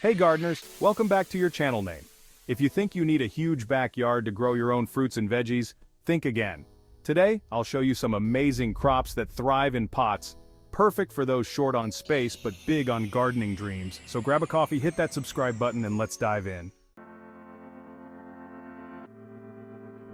Hey gardeners, welcome back to your channel name. If you think you need a huge backyard to grow your own fruits and veggies, think again. Today, I'll show you some amazing crops that thrive in pots, perfect for those short on space but big on gardening dreams. So grab a coffee, hit that subscribe button, and let's dive in.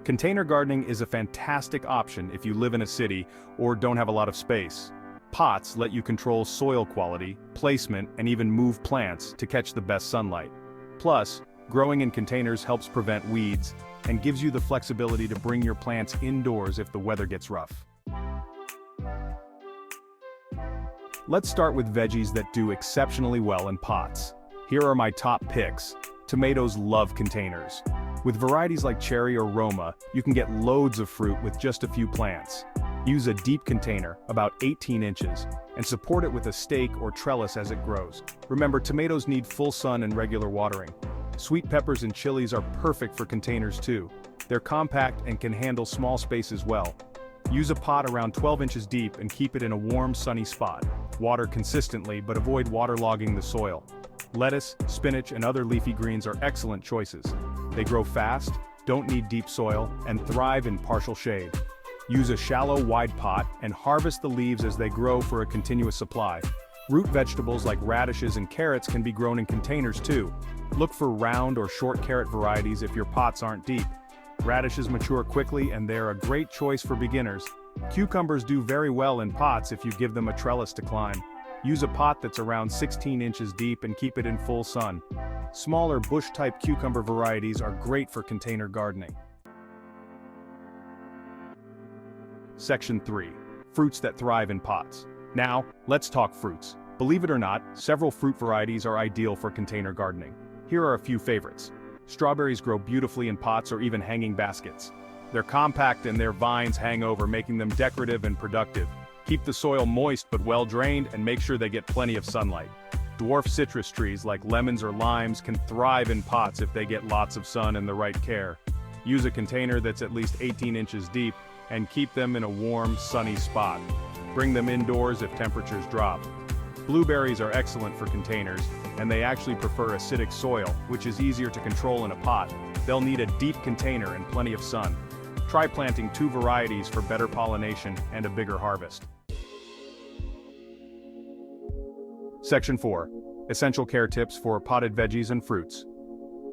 Container gardening is a fantastic option if you live in a city or don't have a lot of space. Pots let you control soil quality, placement, and even move plants to catch the best sunlight. Plus, growing in containers helps prevent weeds and gives you the flexibility to bring your plants indoors if the weather gets rough. Let's start with veggies that do exceptionally well in pots. Here are my top picks. Tomatoes love containers. With varieties like cherry or Roma, you can get loads of fruit with just a few plants. Use a deep container, about 18 inches, and support it with a stake or trellis as it grows. Remember, tomatoes need full sun and regular watering. Sweet peppers and chilies are perfect for containers too. They're compact and can handle small spaces well. Use a pot around 12 inches deep and keep it in a warm, sunny spot. Water consistently, but avoid waterlogging the soil. Lettuce, spinach, and other leafy greens are excellent choices. They grow fast, don't need deep soil, and thrive in partial shade. Use a shallow, wide pot and harvest the leaves as they grow for a continuous supply. Root vegetables like radishes and carrots can be grown in containers too. Look for round or short carrot varieties if your pots aren't deep. Radishes mature quickly and they're a great choice for beginners. Cucumbers do very well in pots if you give them a trellis to climb. Use a pot that's around 16 inches deep and keep it in full sun. Smaller bush-type cucumber varieties are great for container gardening. Section 3. Fruits that thrive in pots. Now, let's talk fruits. Believe it or not, several fruit varieties are ideal for container gardening. Here are a few favorites. Strawberries grow beautifully in pots or even hanging baskets. They're compact and their vines hang over, making them decorative and productive. Keep the soil moist but well drained and make sure they get plenty of sunlight. Dwarf citrus trees like lemons or limes can thrive in pots if they get lots of sun and the right care. Use a container that's at least 18 inches deep and keep them in a warm, sunny spot. Bring them indoors if temperatures drop. Blueberries are excellent for containers, and they actually prefer acidic soil, which is easier to control in a pot. They'll need a deep container and plenty of sun. Try planting 2 varieties for better pollination and a bigger harvest. Section 4. Essential care tips for potted veggies and fruits.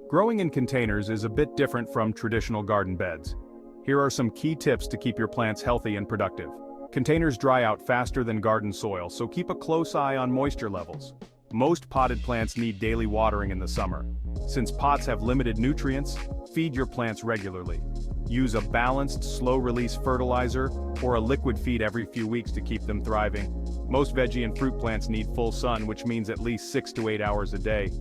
Growing in containers is a bit different from traditional garden beds. Here are some key tips to keep your plants healthy and productive. Containers dry out faster than garden soil, so keep a close eye on moisture levels. Most potted plants need daily watering in the summer. Since pots have limited nutrients, feed your plants regularly. Use a balanced, slow-release fertilizer or a liquid feed every few weeks to keep them thriving. Most veggie and fruit plants need full sun, which means at least 6 to 8 hours a day.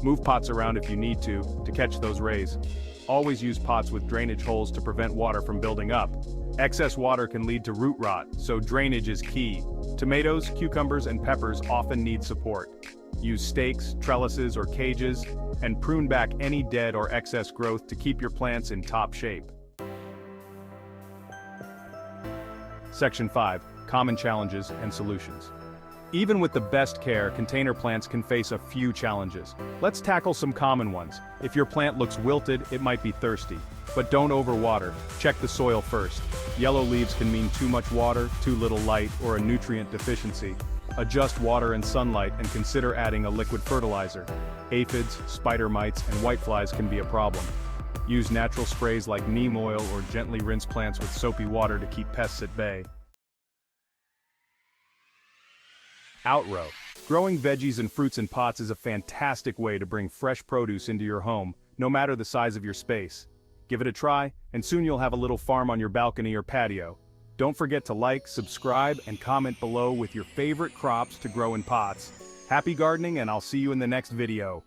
Move pots around if you need to catch those rays. Always use pots with drainage holes to prevent water from building up. Excess water can lead to root rot, so drainage is key. Tomatoes, cucumbers, and peppers often need support. Use stakes, trellises, or cages, and prune back any dead or excess growth to keep your plants in top shape. Section 5. Common challenges and solutions. Even with the best care, container plants can face a few challenges. Let's tackle some common ones. If your plant looks wilted, it might be thirsty. But don't overwater. Check the soil first. Yellow leaves can mean too much water, too little light, or a nutrient deficiency. Adjust water and sunlight and consider adding a liquid fertilizer. Aphids, spider mites, and whiteflies can be a problem. Use natural sprays like neem oil or gently rinse plants with soapy water to keep pests at bay. Outrow. Growing veggies and fruits in pots is a fantastic way to bring fresh produce into your home, no matter the size of your space. Give it a try, and soon you'll have a little farm on your balcony or patio. Don't forget to like, subscribe, and comment below with your favorite crops to grow in pots. Happy gardening, and I'll see you in the next video.